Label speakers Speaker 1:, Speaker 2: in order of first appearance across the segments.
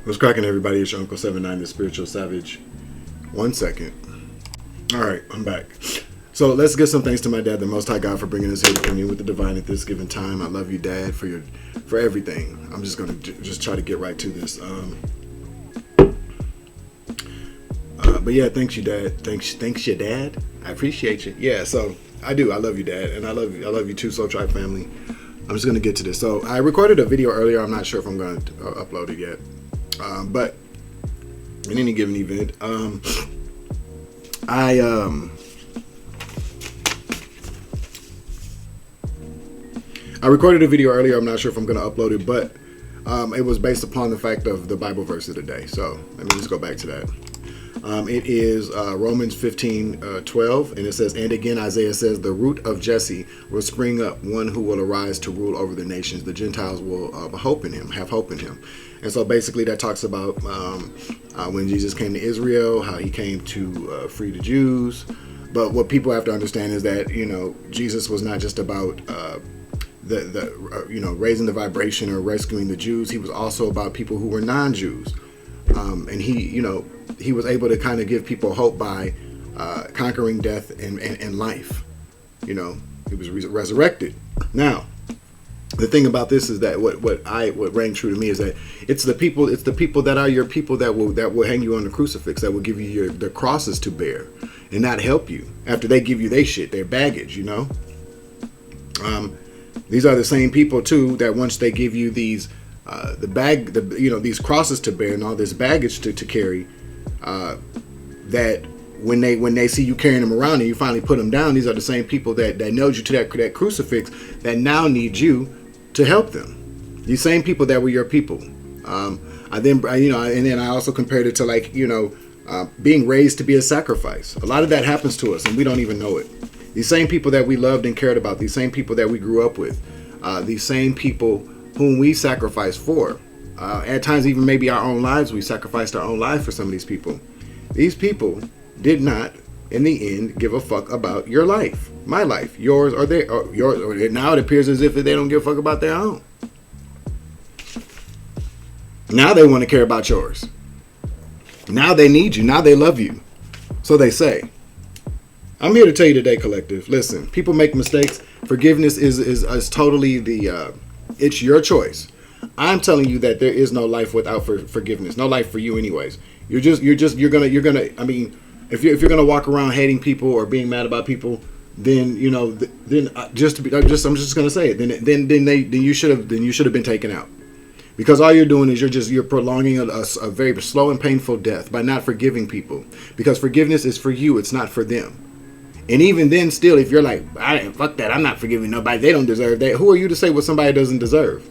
Speaker 1: What's cracking, everybody? It's your Uncle 79, the Spiritual Savage. 1 second. All right, I'm back. So let's give some thanks to my dad, the Most High God, for bringing us here to commune with the divine at this given time. I love you, Dad, for everything. I'm just going to just try to get right to this. But yeah, thanks you, Dad. Thanks you, Dad. I appreciate you. Yeah, so I do. I love you, Dad, and I love you too, Soul Tribe family. I'm just going to get to this. So I recorded a video earlier. I'm not sure if I'm going to upload it yet. But in any given event, I recorded a video earlier. I'm not sure if I'm going to upload it, but it was based upon the fact of the Bible verse of the day. So let me just go back to that. It is Romans 15:12, and it says, "And again Isaiah says, the root of Jesse will spring up, one who will arise to rule over the nations. The Gentiles will have hope in him." And so basically that talks about when Jesus came to Israel, how he came to free the Jews. But what people have to understand is that, Jesus was not just about raising the vibration or rescuing the Jews. He was also about people who were non-Jews. And he was able to kind of give people hope by conquering death and life. He was resurrected. Now, the thing about this is that what rang true to me is that it's the people that are your people that will hang you on the crucifix, that will give you the crosses to bear and not help you after they give you their baggage. These are the same people too that once they give you these these crosses to bear and all this baggage to carry, that when they see you carrying them around and you finally put them down, these are the same people that nailed you to that crucifix that now need you to help them. These same people that were your people. And then I also compared it to being raised to be a sacrifice. A lot of that happens to us and we don't even know it. These same people that we loved and cared about, these same people that we grew up with, these same people whom we sacrificed for. At times, even maybe our own lives, we sacrificed our own lives for some of these people. These people did not, in the end, give a fuck about your life, my life, yours, or yours. Or now it appears as if they don't give a fuck about their own. Now they want to care about yours. Now they need you. Now they love you. So they say. I'm here to tell you today, collective. Listen, people make mistakes. Forgiveness is totally it's your choice. I'm telling you that there is no life without forgiveness. No life for you, anyways. You're gonna. I mean, if you're gonna walk around hating people or being mad about people, then I'm just gonna say it. Then you should have been taken out, because all you're doing is you're prolonging a very slow and painful death by not forgiving people. Because forgiveness is for you. It's not for them. And even then, still, if you're like, fuck that, I'm not forgiving nobody, they don't deserve that. Who are you to say what somebody doesn't deserve?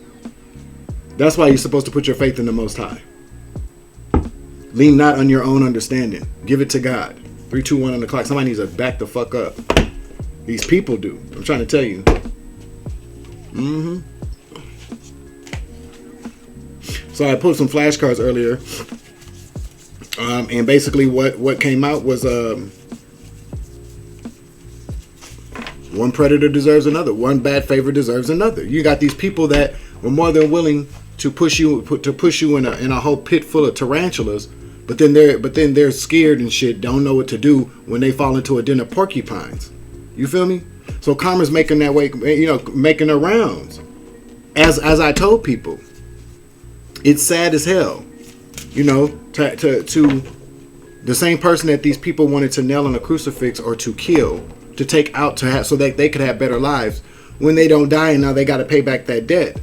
Speaker 1: That's why you're supposed to put your faith in the Most High. Lean not on your own understanding. Give it to God. 3, 2, 1 on the clock. Somebody needs to back the fuck up. These people do. I'm trying to tell you. So I pulled some flashcards earlier. And basically what came out was one predator deserves another. One bad favor deserves another. You got these people that were more than willing to push you in a whole pit full of tarantulas, but then they're scared and shit, don't know what to do when they fall into a den of porcupines. You feel me? So karma's making that way, making the rounds. As I told people, it's sad as hell, to the same person that these people wanted to nail on a crucifix or to kill, to take out, so that they could have better lives, when they don't die and now they got to pay back that debt.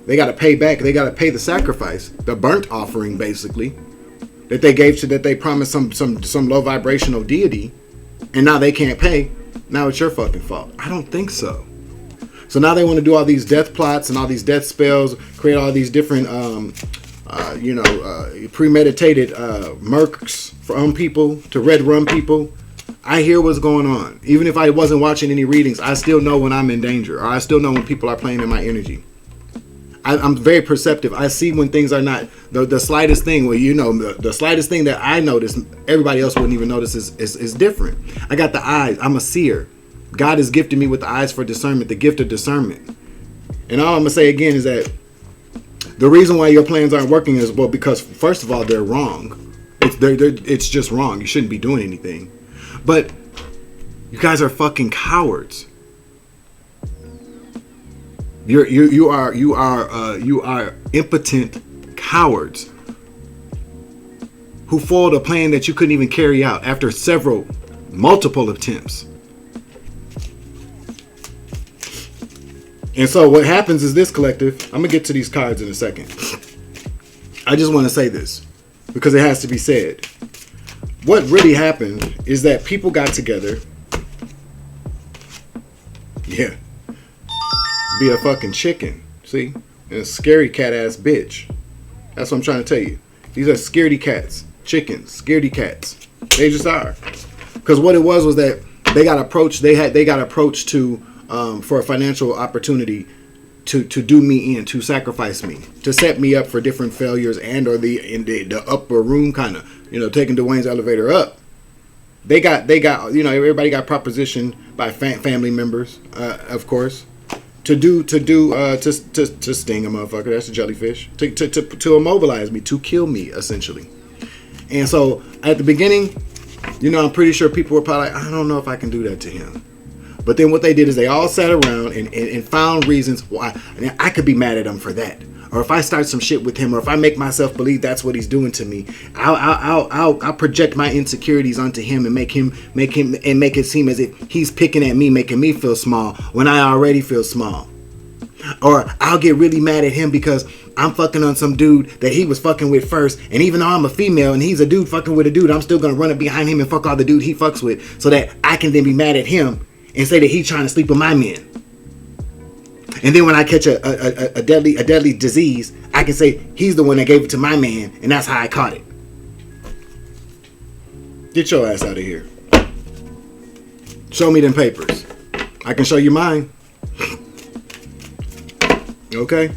Speaker 1: They got to pay back. They got to pay the sacrifice, the burnt offering, basically, that they gave to, that they promised some low vibrational deity, and now they can't pay. Now it's your fucking fault. I don't think so. So now they want to do all these death plots and all these death spells, create all these different, premeditated murks from people to red rum people. I hear what's going on. Even if I wasn't watching any readings, I still know when I'm in danger, or I still know when people are playing in my energy. I'm very perceptive. I see when things are not the slightest thing. Well, the slightest thing that I notice, everybody else wouldn't even notice is different. I got the eyes. I'm a seer. God has gifted me with the eyes for discernment, the gift of discernment. And all I'm gonna say again is that The reason why your plans aren't working is, well, because first of all, they're wrong. It's just wrong. You shouldn't be doing anything. But you guys are fucking cowards. You are impotent cowards who foiled a plan that you couldn't even carry out after multiple attempts. And so what happens is this, collective. I'm gonna get to these cards in a second. I just want to say this because it has to be said. What really happened is that people got together. Yeah. Be a fucking chicken. See? And a scary cat ass bitch. That's what I'm trying to tell you. These are scaredy cats. Chickens. Scaredy cats. They just are. Because what it was that they got approached. They got approached to for a financial opportunity to do me in, to sacrifice me, to set me up for different failures and or in the upper room kind of, taking Dwayne's elevator up. They got everybody got propositioned by family members, of course, to sting a motherfucker. That's a jellyfish. To immobilize me, to kill me, essentially. And so at the beginning, I'm pretty sure people were probably like, I don't know if I can do that to him. But then what they did is they all sat around and found reasons why I could be mad at him for that. Or if I start some shit with him, or if I make myself believe that's what he's doing to me, I'll project my insecurities onto him and make it seem as if he's picking at me, making me feel small when I already feel small. Or I'll get really mad at him because I'm fucking on some dude that he was fucking with first, and even though I'm a female and he's a dude fucking with a dude, I'm still gonna run up behind him and fuck all the dude he fucks with, so that I can then be mad at him and say that he's trying to sleep with my men. And then when I catch a deadly disease, I can say he's the one that gave it to my man, and that's how I caught it. Get your ass out of here. Show me them papers. I can show you mine. Okay?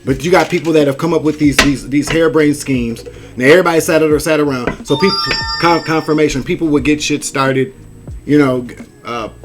Speaker 1: But you got people that have come up with these harebrained schemes. Now everybody sat around. So people, confirmation. People would get shit started.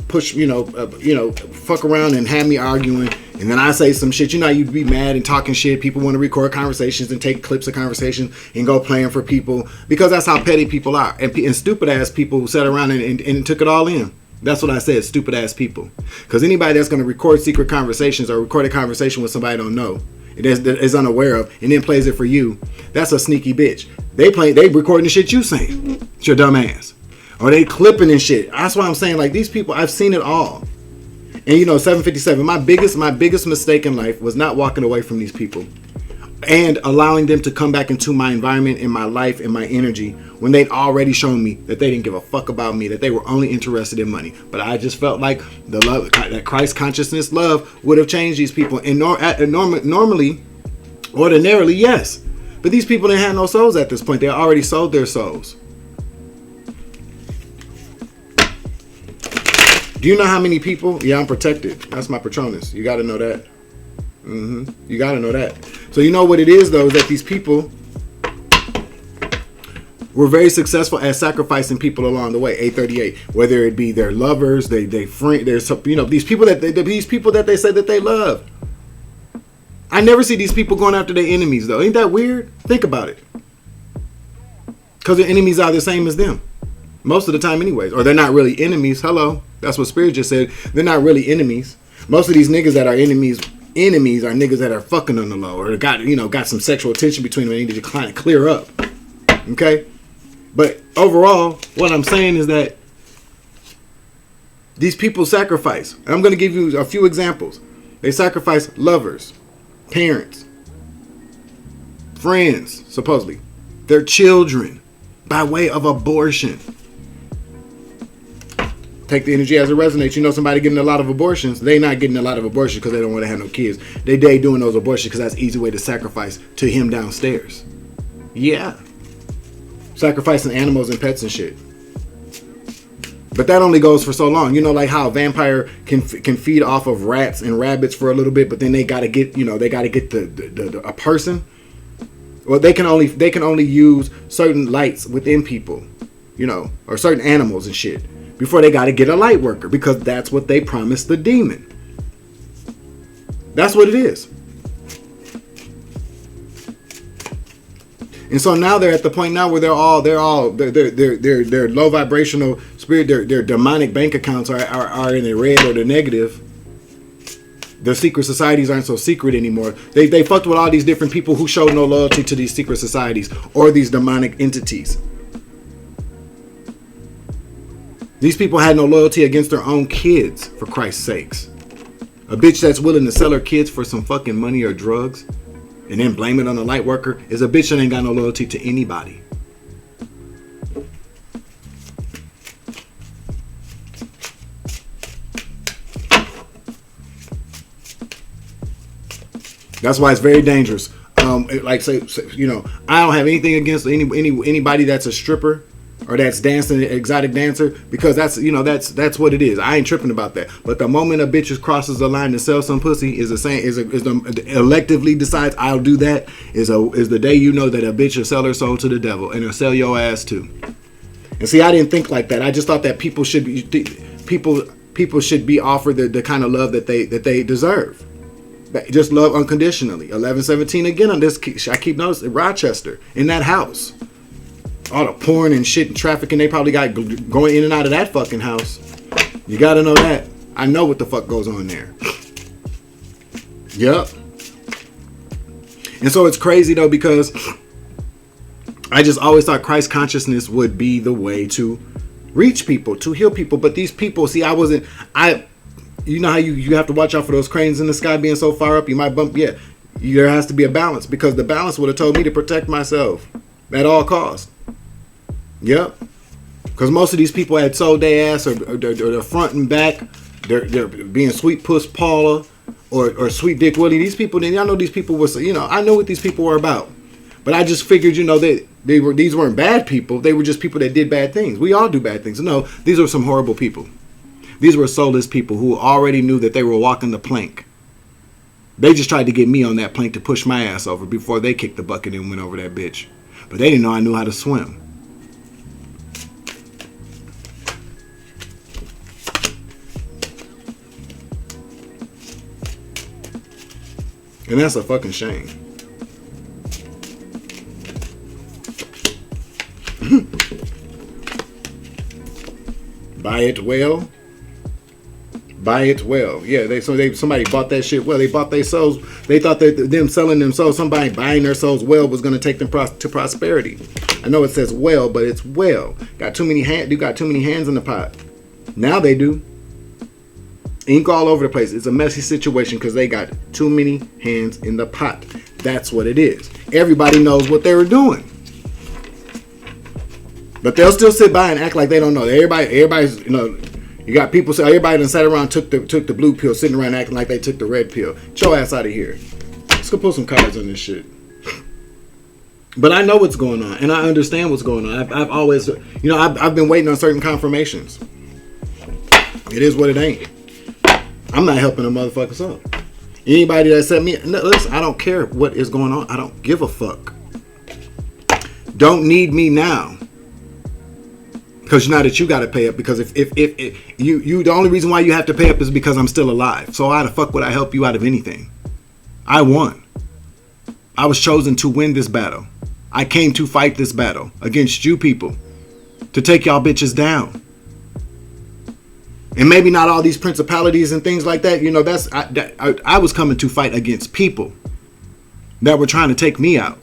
Speaker 1: Push. Fuck around and have me arguing. And then I say some shit. You'd be mad and talking shit. People want to record conversations and take clips of conversations and go playing for people because that's how petty people are. And stupid ass people who sat around and took it all in. That's what I said, stupid ass people. Because anybody that's going to record secret conversations or record a conversation with somebody don't know, is unaware of, and then plays it for you, that's a sneaky bitch. They recording the shit you saying. It's your dumb ass. Or they clipping and shit. That's why I'm saying, like, these people, I've seen it all. And 757, my biggest mistake in life was not walking away from these people and allowing them to come back into my environment, in my life, in my energy, when they'd already shown me that they didn't give a fuck about me, that they were only interested in money. But I just felt like the love, that Christ consciousness love would have changed these people. And ordinarily, yes. But these people didn't have no souls at this point. They already sold their souls. Do you know how many people? Yeah, I'm protected. That's my Patronus. You got to know that. You got to know that. So you know what it is, though, is that these people were very successful at sacrificing people along the way. 838, whether it be their lovers, they friend, there's these people that they say that they love. I never see these people going after their enemies, though. Ain't that weird? Think about it. Because their enemies are the same as them most of the time, anyways. Or they're not really enemies. Hello, that's what Spirit just said. They're not really enemies. Most of these niggas that are enemies are niggas that are fucking on the low, or got some sexual tension between them and need to kind of clear up. Okay? But overall, what I'm saying is that these people sacrifice. And I'm going to give you a few examples. They sacrifice lovers, parents, friends, supposedly, their children, by way of abortion. Take the energy as it resonates. Somebody getting a lot of abortions. They not getting a lot of abortions because they don't want to have no kids. They doing those abortions because that's an easy way to sacrifice to him downstairs. Yeah. Sacrificing animals and pets and shit. But that only goes for so long. Like how a vampire can feed off of rats and rabbits for a little bit, but then they gotta get a person. Well, they can only use certain lights within people, or certain animals and shit, before they gotta get a light worker, because that's what they promised the demon. That's what it is. And so now they're at the point now where they're low vibrational spirit. Their demonic bank accounts are in the red or the negative. Their secret societies aren't so secret anymore. They fucked with all these different people who showed no loyalty to these secret societies or these demonic entities. These people had no loyalty against their own kids, for Christ's sakes. A bitch that's willing to sell her kids for some fucking money or drugs and then blame it on a light worker is a bitch that ain't got no loyalty to anybody. That's why it's very dangerous. Like say, you know, I don't have anything against anybody that's a stripper or that's dancing, exotic dancer, because that's, you know, that's what it is. I ain't tripping about that. But the moment a bitch crosses the line to sell some pussy electively decides I'll do that is the day you know that a bitch will sell her soul to the devil and will sell your ass too. And see, I didn't think like that. I just thought that people should be offered the kind of love that they deserve. Just love unconditionally. 1117 again on this. I keep noticing Rochester in that house. All the porn and shit and trafficking they probably got going in and out of that fucking house. You gotta know that. I know what the fuck goes on there. Yep. And so it's crazy though, because I just always thought Christ consciousness would be the way to reach people, to heal people. But these people, see, you know how you have to watch out for those cranes in the sky being so far up, you might bump. Yeah, there has to be a balance, because the balance would have told me to protect myself at all costs. Yep. Because most of these people had sold their ass or the front and back. They're being sweet puss Paula or sweet dick Willie. These people, I know these people were, you know, I know what these people were about. But I just figured, you know, these weren't bad people. They were just people that did bad things. We all do bad things. No, these were some horrible people. These were soulless people who already knew that they were walking the plank. They just tried to get me on that plank to push my ass over before they kicked the bucket and went over that bitch. But they didn't know I knew how to swim. And that's a fucking shame. Buy it well. Buy it well. Yeah, somebody bought that shit well. They bought their souls. They thought that them selling them souls, somebody buying their souls well was going to take them to prosperity. I know it says well, but it's well. Got too many hands in the pot. Now they do. Ink all over the place. It's a messy situation because they got too many hands in the pot. That's what it is. Everybody knows what they were doing. But they'll still sit by and act like they don't know. Everybody's, you know, you got people say everybody done sat around took the blue pill, sitting around acting like they took the red pill. Get your ass out of here. Let's go pull some cards on this shit. But I know what's going on, and I understand what's going on. I've always, you know, I've been waiting on certain confirmations. It is what it ain't. I'm not helping the motherfuckers up. Anybody that said me, no, listen, I don't care what is going on. I don't give a fuck. Don't need me now. Because now that you got to pay up, because if you the only reason why you have to pay up is because I'm still alive. So how the fuck would I help you out of anything? I won. I was chosen to win this battle. I came to fight this battle against you people, to take y'all bitches down. And maybe not all these principalities and things like that. You know, I was coming to fight against people that were trying to take me out.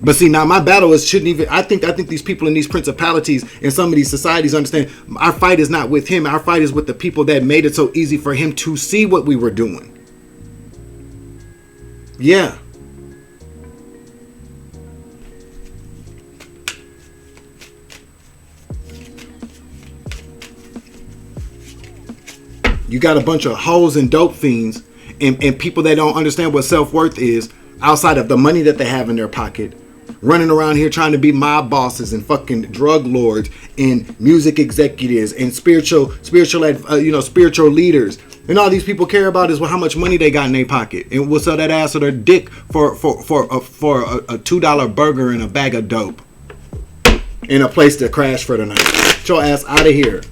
Speaker 1: But see, now my battle shouldn't even. I think these people in these principalities and some of these societies understand our fight is not with him. Our fight is with the people that made it so easy for him to see what we were doing. Yeah. You got a bunch of hoes and dope fiends and people that don't understand what self-worth is outside of the money that they have in their pocket, running around here trying to be mob bosses and fucking drug lords and music executives and spiritual leaders. And all these people care about is how much money they got in their pocket, and will sell that ass or their dick for a $2 burger and a bag of dope in a place to crash for the night. Get your ass out of here.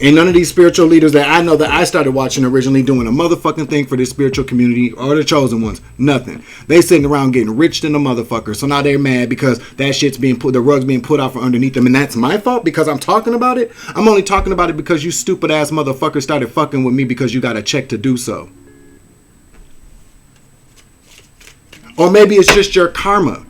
Speaker 1: And none of these spiritual leaders that I know that I started watching originally doing a motherfucking thing for this spiritual community or the chosen ones. Nothing. They sitting around getting rich than a motherfucker. So now they're mad because that shit's being put, the rug's being put out from underneath them. And that's my fault because I'm talking about it. I'm only talking about it because you stupid ass motherfuckers started fucking with me because you got a check to do so. Or maybe it's just your karma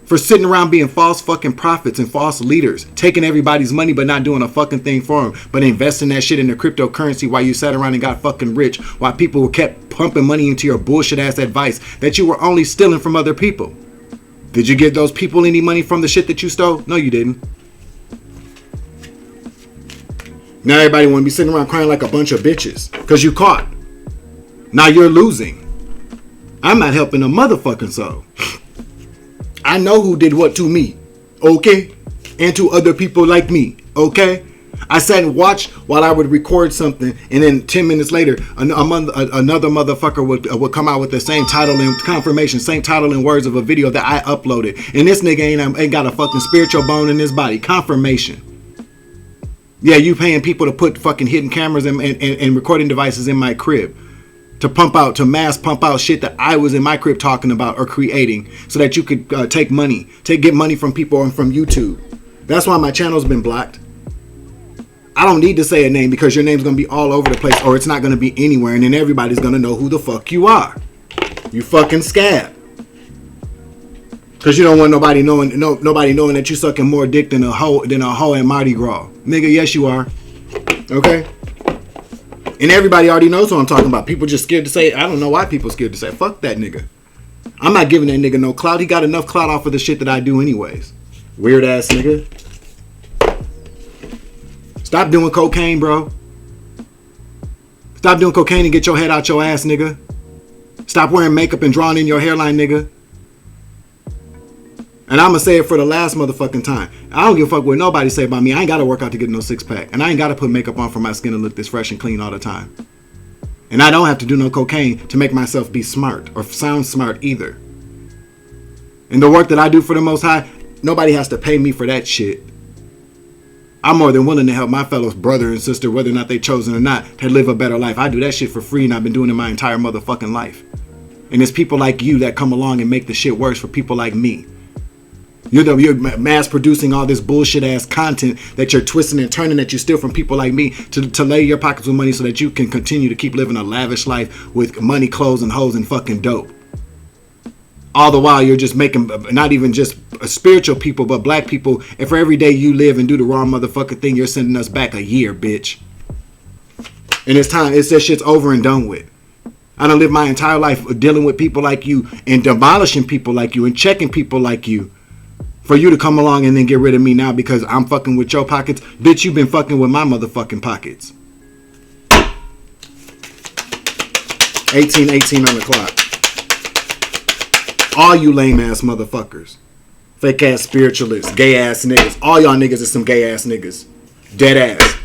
Speaker 1: for sitting around being false fucking prophets and false leaders, taking everybody's money but not doing a fucking thing for them, but investing that shit in the cryptocurrency while you sat around and got fucking rich, while people kept pumping money into your bullshit ass advice that you were only stealing from other people. Did you give those people any money from the shit that you stole? No, you didn't. Now everybody want to be sitting around crying like a bunch of bitches because you caught. Now you're losing. I'm not helping a motherfucking soul. I know who did what to me, okay? And to other people like me, okay? I sat and watched while I would record something, and then 10 minutes later, another motherfucker would come out with the same title and confirmation, same title and words of a video that I uploaded. And this nigga ain't got a fucking spiritual bone in his body. Confirmation. Yeah, you paying people to put fucking hidden cameras and recording devices in my crib. To mass pump out shit that I was in my crib talking about or creating so that you could get money from people and from YouTube. That's why my channel's been blocked. I don't need to say a name because your name's going to be all over the place or it's not going to be anywhere and then everybody's going to know who the fuck you are. You fucking scab. Because you don't want nobody knowing that you sucking more dick than a hoe in Mardi Gras. Nigga, yes you are. Okay? And everybody already knows who I'm talking about. People just scared to say it. I don't know why people scared to say it. Fuck that nigga. I'm not giving that nigga no clout. He got enough clout off of the shit that I do anyways. Weird ass nigga. Stop doing cocaine, bro. Stop doing cocaine and get your head out your ass, nigga. Stop wearing makeup and drawing in your hairline, nigga. And I'm going to say it for the last motherfucking time. I don't give a fuck what nobody say about me. I ain't got to work out to get no six pack. And I ain't got to put makeup on for my skin to look this fresh and clean all the time. And I don't have to do no cocaine to make myself be smart or sound smart either. And the work that I do for the Most High, nobody has to pay me for that shit. I'm more than willing to help my fellow brother and sister, whether or not they chosen or not, to live a better life. I do that shit for free and I've been doing it my entire motherfucking life. And it's people like you that come along and make the shit worse for people like me. You're mass producing all this bullshit ass content that you're twisting and turning that you steal from people like me to lay your pockets with money so that you can continue to keep living a lavish life with money, clothes, and hoes and fucking dope. All the while you're just making not even just spiritual people but black people, and for every day you live and do the wrong motherfucking thing, you're sending us back a year, bitch. And it's time. It's that shit's over and done with. I done lived my entire life dealing with people like you and demolishing people like you and checking people like you. For you to come along and then get rid of me now because I'm fucking with your pockets. Bitch, you've been fucking with my motherfucking pockets. 18 on the clock. All you lame ass motherfuckers. Fake ass spiritualists. Gay ass niggas. All y'all niggas is some gay ass niggas. Dead ass.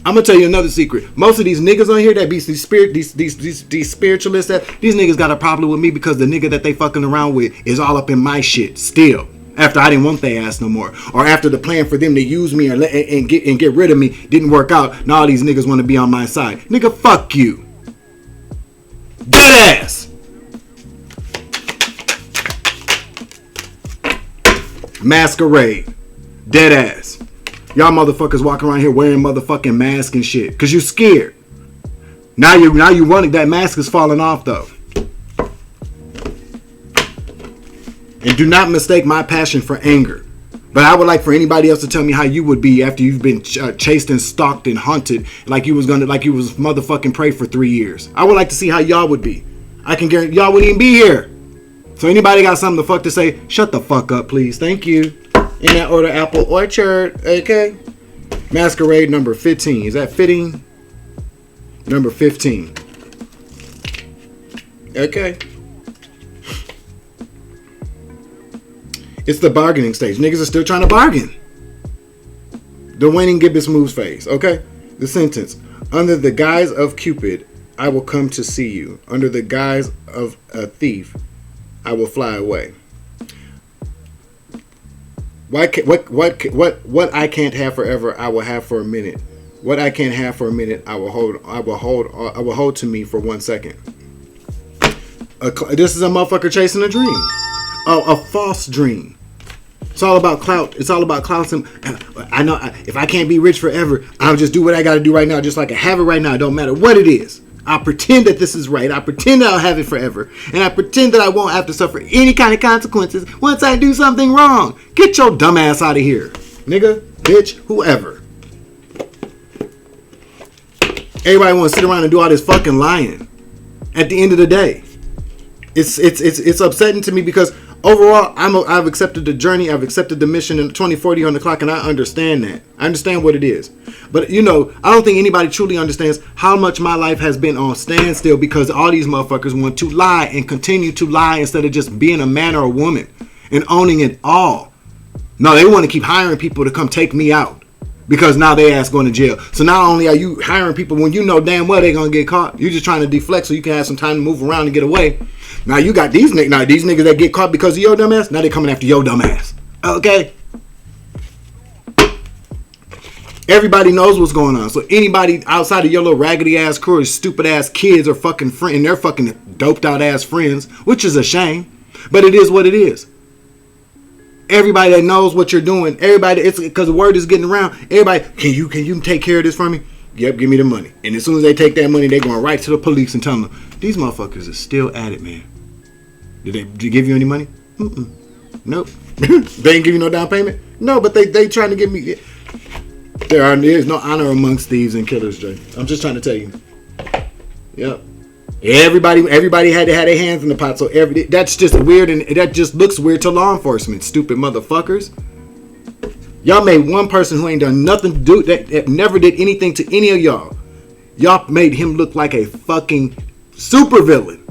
Speaker 1: I'm gonna tell you another secret. Most of these niggas on here that be these spiritualists, these niggas got a problem with me because the nigga that they fucking around with is all up in my shit still. After I didn't want their ass no more, or after the plan for them to use me and get rid of me didn't work out. Now all these niggas want to be on my side. Nigga, fuck you. Dead ass. Masquerade. Dead ass. Y'all motherfuckers walking around here wearing motherfucking masks and shit. Because you scared. Now you running. That mask is falling off though. And do not mistake my passion for anger. But I would like for anybody else to tell me how you would be after you've been chased and stalked and hunted like you was motherfucking prey for 3 years. I would like to see how y'all would be. I can guarantee y'all wouldn't even be here. So anybody got something to fuck to say, shut the fuck up, please. Thank you. In that order, Apple Orchard, okay? Masquerade number 15. Is that fitting? Number 15. Okay. It's the bargaining stage. Niggas are still trying to bargain. The waning gibbous moves phase, okay? The sentence. Under the guise of Cupid, I will come to see you. Under the guise of a thief, I will fly away. What I can't have forever, I will have for a minute. What I can't have for a minute, I will hold to me for 1 second. This is a motherfucker chasing a dream, a false dream. It's all about clout. It's all about clout. I know if I can't be rich forever, I'll just do what I got to do right now, just like I have it right now. It don't matter what it is. I'll pretend that this is right. I pretend that I'll have it forever. And I pretend that I won't have to suffer any kind of consequences once I do something wrong. Get your dumb ass out of here. Nigga, bitch, whoever. Everybody wants to sit around and do all this fucking lying. At the end of the day, it's upsetting to me because overall, I've accepted the journey. I've accepted the mission in 2040 on the clock, and I understand that. I understand what it is. But, I don't think anybody truly understands how much my life has been on standstill because all these motherfuckers want to lie and continue to lie instead of just being a man or a woman and owning it all. No, they want to keep hiring people to come take me out because now they ass going to jail. So not only are you hiring people when you know damn well they're going to get caught, you're just trying to deflect so you can have some time to move around and get away. Now you got these niggas that get caught because of your dumb ass. Now they coming after your dumb ass. Okay? Everybody knows what's going on. So anybody outside of your little raggedy ass crew or stupid ass kids or fucking friend and their fucking doped out ass friends, which is a shame, but it is what it is. Everybody that knows what you're doing, everybody, it's because the word is getting around. Everybody, can you take care of this for me? Yep, give me the money. And as soon as they take that money, they're going right to the police and tell them, these motherfuckers are still at it, man. Did they give you any money? Nope. They ain't give you no down payment? No, but they trying to give me. There is no honor amongst thieves and killers, Jay. I'm just trying to tell you. Yep. Everybody had to have their hands in the pot. So that's just weird, and that just looks weird to law enforcement. Stupid motherfuckers. Y'all made one person who ain't done nothing to do that never did anything to any of y'all. Y'all made him look like a fucking supervillain.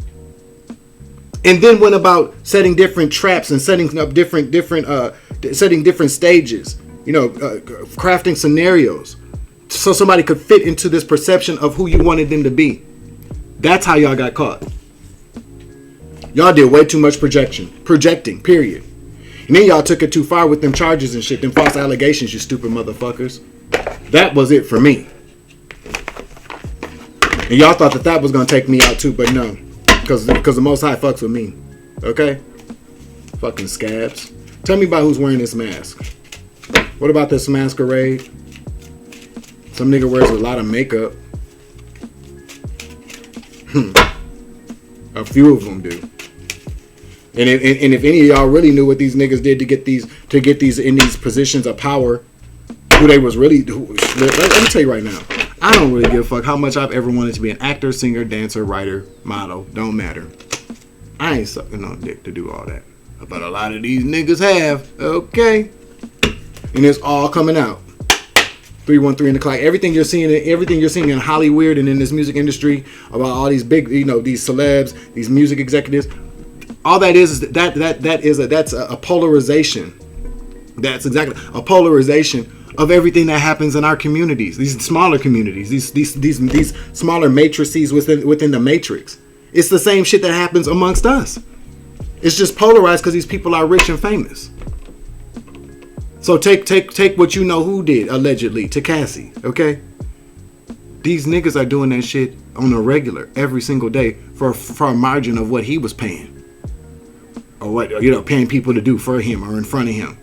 Speaker 1: And then went about setting different traps and setting up different stages. Crafting scenarios so somebody could fit into this perception of who you wanted them to be. That's how y'all got caught. Y'all did way too much projecting, period. And then y'all took it too far with them charges and shit, them false allegations, you stupid motherfuckers. That was it for me. And y'all thought that was going to take me out too, but no. Because the Most High fucks with me. Okay? Fucking scabs. Tell me about who's wearing this mask. What about this masquerade? Some nigga wears a lot of makeup. A few of them do. And if any of y'all really knew what these niggas did to get these in these positions of power, who they was really, let me tell you right now, I don't really give a fuck how much I've ever wanted to be an actor, singer, dancer, writer, model. Don't matter. I ain't sucking no dick to do all that. But a lot of these niggas have. Okay. And it's all coming out. 313 in the clock. Everything you're seeing in Hollywood and in this music industry about all these big, these celebs, these music executives. All that is that's a polarization. That's exactly a polarization of everything that happens in our communities. These smaller communities, these smaller matrices within the matrix. It's the same shit that happens amongst us. It's just polarized because these people are rich and famous. So take what you know who did, allegedly, to Cassie, okay? These niggas are doing that shit on a regular, every single day for a margin of what he was paying. Or what, paying people to do for him or in front of him.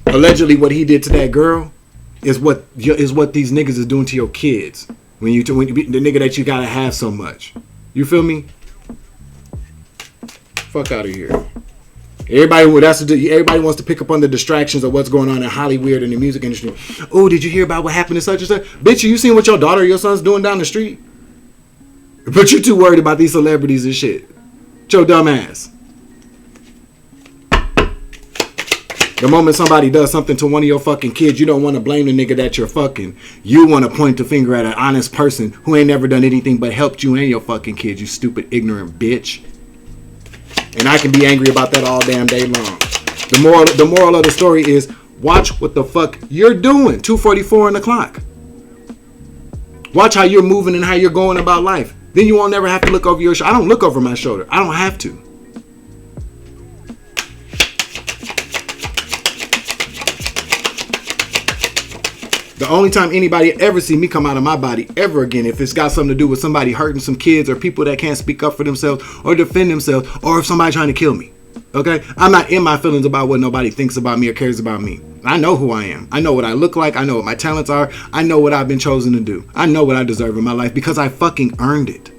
Speaker 1: Allegedly, what he did to that girl is what these niggas is doing to your kids. When you the nigga that you gotta have so much. You feel me? Fuck out of here. Everybody wants to pick up on the distractions of what's going on in Hollywood and the music industry. Oh, did you hear about what happened to such and such? Bitch, you seen what your daughter or your son's doing down the street? But you're too worried about these celebrities and shit. Your dumb ass. The moment somebody does something to one of your fucking kids, you don't want to blame the nigga that you're fucking. You want to point the finger at an honest person who ain't never done anything but helped you and your fucking kids, you stupid, ignorant bitch. And I can be angry about that all damn day long. The moral of the story is, watch what the fuck you're doing. 2:44 on the clock. Watch how you're moving and how you're going about life. Then you won't never have to look over your shoulder. I don't look over my shoulder. I don't have to. The only time anybody ever see me come out of my body ever again, if it's got something to do with somebody hurting some kids or people that can't speak up for themselves or defend themselves, or if somebody trying to kill me. Okay? I'm not in my feelings about what nobody thinks about me or cares about me. I know who I am. I know what I look like. I know what my talents are. I know what I've been chosen to do. I know what I deserve in my life because I fucking earned it.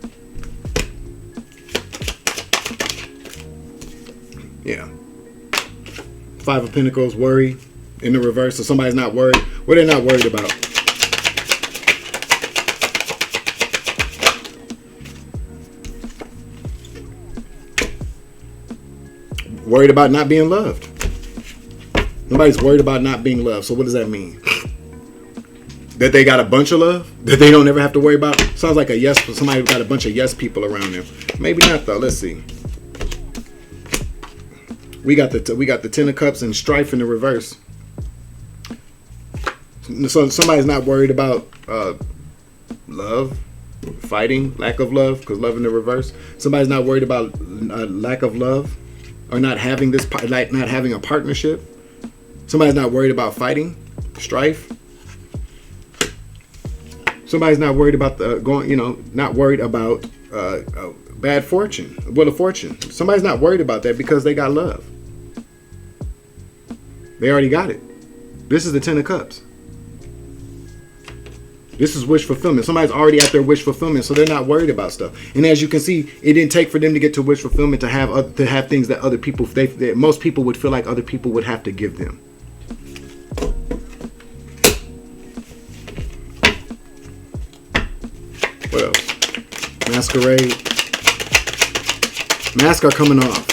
Speaker 1: Yeah. Five of Pentacles, worry in the reverse. So somebody's not worried. What are they not worried about? Worried about not being loved. Nobody's worried about not being loved. So what does that mean? That they got a bunch of love that they don't ever have to worry about? Sounds like a yes. Somebody got a bunch of yes people around them. Maybe not though. Let's see. We got the Ten of Cups and strife in the reverse. So somebody's not worried about love, fighting, lack of love, because love in the reverse. Somebody's not worried about lack of love, or not having not having a partnership. Somebody's not worried about fighting, strife. Somebody's not worried about not worried about bad fortune, wheel of fortune. Somebody's not worried about that because they got love. They already got it. This is the Ten of Cups. This is wish fulfillment. Somebody's already at their wish fulfillment, so they're not worried about stuff. And as you can see, it didn't take for them to get to wish fulfillment to have things that other people, that most people would feel like other people would have to give them. What else? Masquerade. Masks are coming off.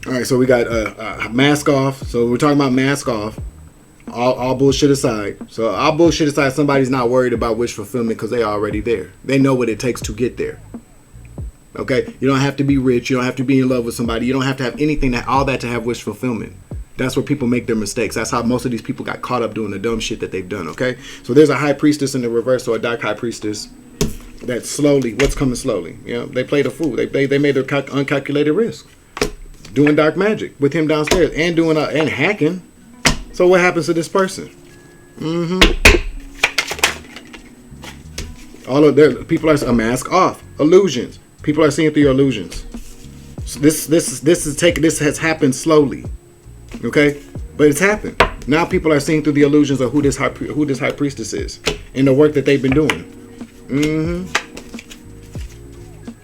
Speaker 1: All right, so we got mask off. So we're talking about mask off. All bullshit aside. So all bullshit aside, somebody's not worried about wish fulfillment because they're already there. They know what it takes to get there. Okay, you don't have to be rich. You don't have to be in love with somebody. You don't have to have anything all that to have wish fulfillment. That's where people make their mistakes. That's how most of these people got caught up doing the dumb shit that they've done. Okay, so there's a high priestess in the reverse, or a dark high priestess. That slowly, what's coming slowly? You know, they played a fool. They made their uncalculated risk. Doing dark magic with him downstairs and doing and hacking. So what happens to this person? All of their people are a mask off. Illusions. People are seeing through your illusions. So this has happened slowly. Okay, but it's happened. Now people are seeing through the illusions of who this high priestess is and the work that they've been doing.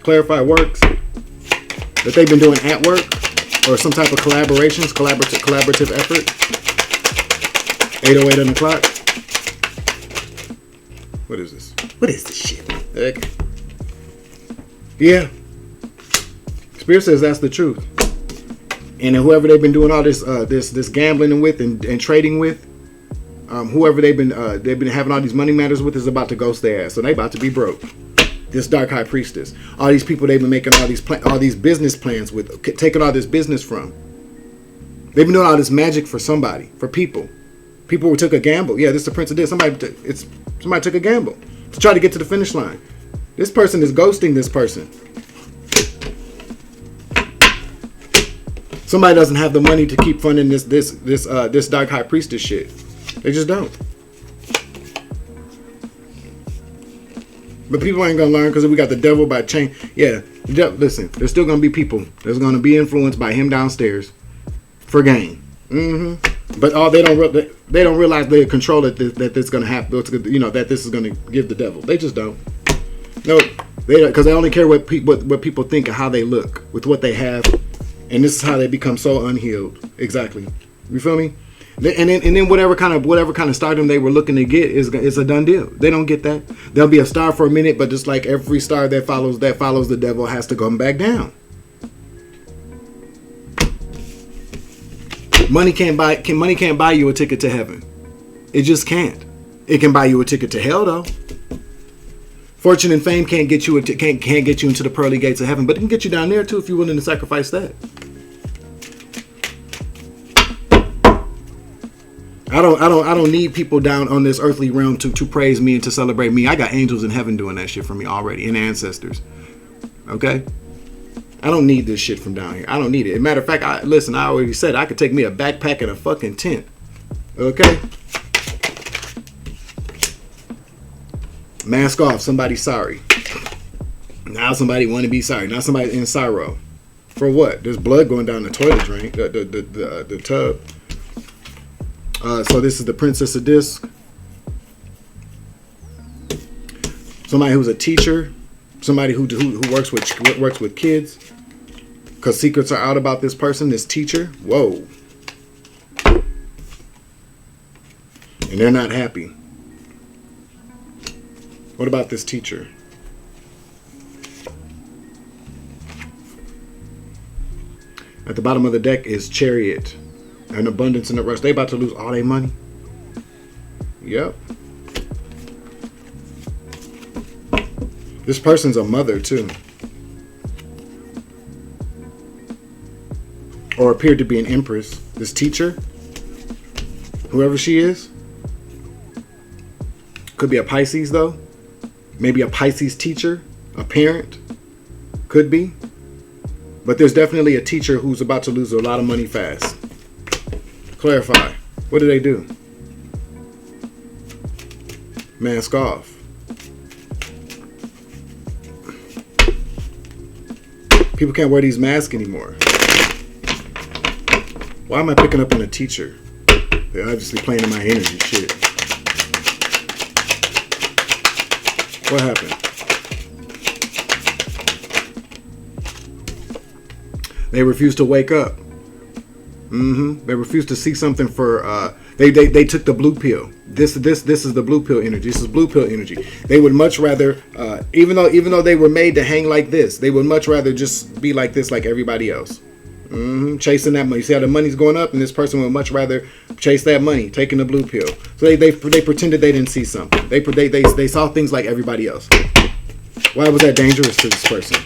Speaker 1: Clarify works that they've been doing at work. Or some type of collaborative effort. 8:08 on the clock. What is this? What is this shit? Heck. Yeah. Spirit says that's the truth. And whoever they've been doing all this gambling with and trading with, whoever they've been having all these money matters with is about to ghost their ass. So they about to be broke. This dark high priestess, all these people they've been making all these business plans with, taking all this business from. They've been doing all this magic for somebody, for people. People who took a gamble. Yeah, this is the prince of this. Somebody took a gamble to try to get to the finish line. This person is ghosting this person. Somebody doesn't have the money to keep funding this dark high priestess shit. They just don't. But people ain't gonna learn because we got the devil by chain. Yeah, listen, there's still gonna be people that's gonna be influenced by him downstairs for gain. But they don't realize the control that this is gonna happen. That this is gonna give the devil. They just don't. No, because they only care what people think and how they look with what they have, and this is how they become so unhealed. Exactly. You feel me? And then whatever kind of stardom they were looking to get is a done deal. They don't get that. They'll be a star for a minute, but just like every star that follows the devil has to come back down. Money can't buy you a ticket to heaven. It just can't. It can buy you a ticket to hell though. Fortune and fame can't get you into the pearly gates of heaven, but it can get you down there too if you're willing to sacrifice that. I don't need people down on this earthly realm to praise me and to celebrate me. I got angels in heaven doing that shit for me already, and ancestors. Okay? I don't need this shit from down here. I don't need it. As a matter of fact, I already said I could take me a backpack and a fucking tent. Okay? Mask off. Somebody's sorry. Now somebody want to be sorry. Now somebody in sorrow. For what? There's blood going down the toilet drain, the tub. So this is the Princess of Disc. Somebody who's a teacher. Somebody who works with kids. Because secrets are out about this person, this teacher. Whoa. And they're not happy. What about this teacher? At the bottom of the deck is Chariot. An abundance and a rush. They about to lose all their money. Yep. This person's a mother too. Or appeared to be an empress. This teacher, whoever she is, could be a Pisces though. Maybe a Pisces teacher, a parent, could be. But there's definitely a teacher who's about to lose a lot of money fast. Clarify. What do they do? Mask off. People can't wear these masks anymore. Why am I picking up on a teacher? They're obviously playing in my energy. Shit. What happened? They refuse to wake up. They refuse to see something for. They took the blue pill. This is the blue pill energy. This is blue pill energy. They would much rather, even though they were made to hang like this, they would much rather just be like this, like everybody else. Chasing that money. You see how the money's going up, and this person would much rather chase that money, taking the blue pill. So they pretended they didn't see something. They saw things like everybody else. Why was that dangerous to this person?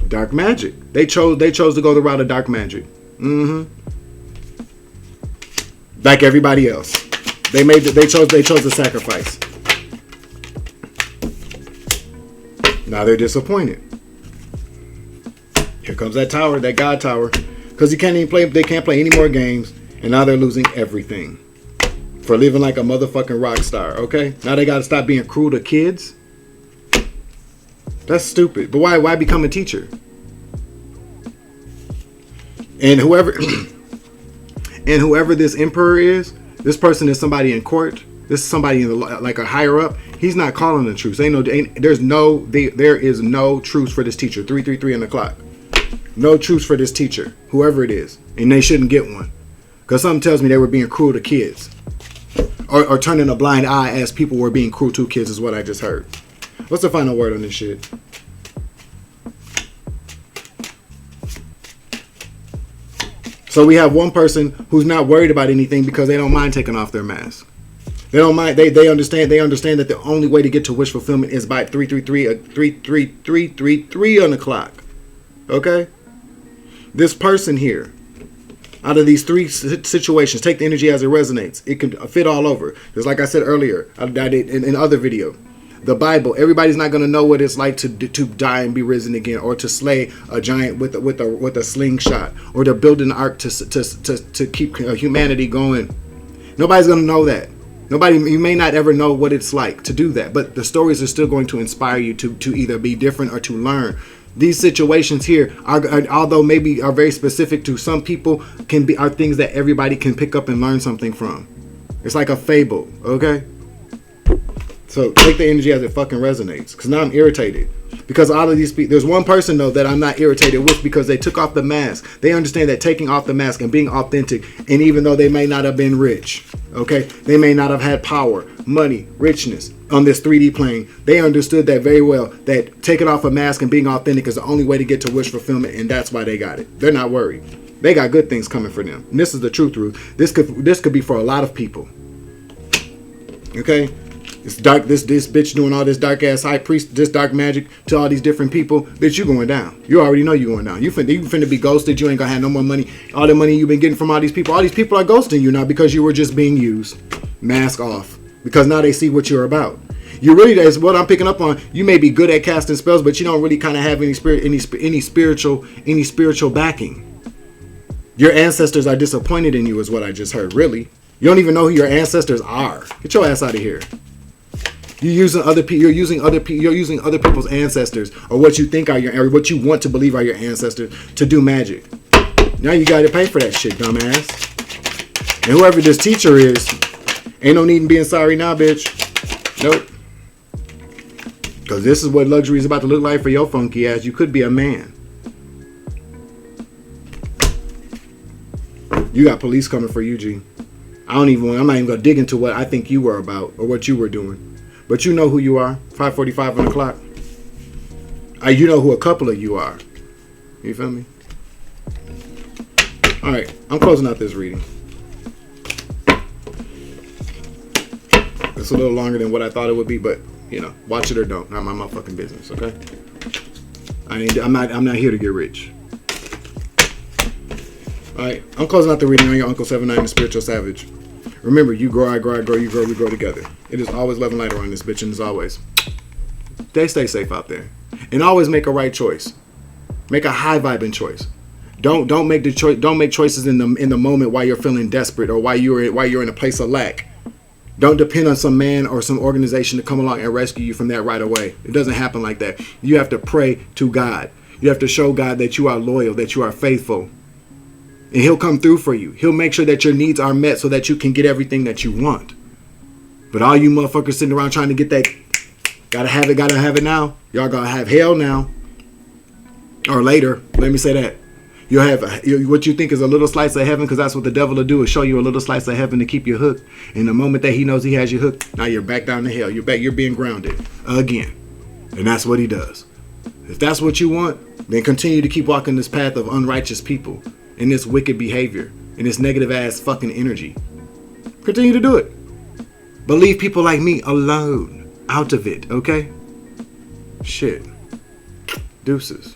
Speaker 1: Dark magic. They chose to go the route of dark magic. Like everybody else. They chose the sacrifice. Now they're disappointed. Here comes that tower, that God tower. Because they can't play any more games. And now they're losing everything. For living like a motherfucking rock star, okay? Now they gotta stop being cruel to kids. That's stupid. But why become a teacher? And whoever this emperor is, this person is somebody in court. This is somebody in like a higher up. He's not calling the truce. There is no truce for this teacher. 333 on the clock. No truce for this teacher, whoever it is, and they shouldn't get one. Because something tells me they were being cruel to kids, or turning a blind eye as people were being cruel to kids. Is what I just heard. What's the final word on this shit? So we have one person who's not worried about anything because they don't mind taking off their mask. They don't mind. They understand that the only way to get to wish fulfillment is by 333 on the clock. Okay? This person here, out of these three situations, take the energy as it resonates. It can fit all over. Just like I said earlier, I did in other video. The Bible, everybody's not going to know what it's like to die and be risen again, or to slay a giant with a slingshot, or to build an ark to keep humanity going. Nobody's going to know that. You may not ever know what it's like to do that, but the stories are still going to inspire you to either be different or to learn. These situations here, although maybe are very specific to some people, are things that everybody can pick up and learn something from. It's like a fable, okay? So take the energy as it fucking resonates. Because now I'm irritated. Because all of these people, there's one person though that I'm not irritated with because they took off the mask. They understand that taking off the mask and being authentic, and even though they may not have been rich, okay, they may not have had power, money, richness on this 3D plane, they understood that very well, that taking off a mask and being authentic is the only way to get to wish fulfillment, and that's why they got it. They're not worried. They got good things coming for them. And this is the truth, Ruth. This could be for a lot of people. Okay? This dark, this bitch doing all this dark ass high priest, this dark magic to all these different people. Bitch, you going down. You already know you going down. You finna be ghosted. You ain't gonna have no more money. All the money you've been getting from all these people are ghosting you now because you were just being used. Mask off. Because now they see what you're about. You really, that's what I'm picking up on. You may be good at casting spells, but you don't really kind of have any spiritual backing. Your ancestors are disappointed in you, is what I just heard. Really, you don't even know who your ancestors are. Get your ass out of here. You're using other people's ancestors, or what you think are or what you want to believe are your ancestors, to do magic. Now you got to pay for that shit, dumbass. And whoever this teacher is, ain't no need in being sorry now, bitch. Nope. Because this is what luxury is about to look like for your funky ass. You could be a man. You got police coming for you, G. I'm not even going to dig into what I think you were about or what you were doing. But you know who you are. 5:45 on the clock. You know who a couple of you are. You feel me? All right. I'm closing out this reading. It's a little longer than what I thought it would be, but you know, watch it or don't. Not my motherfucking business, okay? I'm not here to get rich. All right, I'm closing out the reading on your Uncle 79, the Spiritual Savage. Remember, you grow, I grow, I grow, you grow, we grow together. It is always love and light around this bitch, and as always, stay safe out there, and always make a right choice. Make a high vibing choice. Don't make choices in the moment while you're feeling desperate or while you're in a place of lack. Don't depend on some man or some organization to come along and rescue you from that right away. It doesn't happen like that. You have to pray to God. You have to show God that you are loyal, that you are faithful. And he'll come through for you. He'll make sure that your needs are met so that you can get everything that you want. But all you motherfuckers sitting around trying to get that, gotta have it now. Y'all gotta have hell now. Or later. Let me say that. You'll have what you think is a little slice of heaven, because that's what the devil will do, is show you a little slice of heaven to keep you hooked. And the moment that he knows he has you hooked, now you're back down to hell. You're being grounded again. And that's what he does. If that's what you want, then continue to keep walking this path of unrighteous people and this wicked behavior and this negative ass fucking energy. Continue to do it. But leave people like me alone, out of it, okay? Shit. Deuces.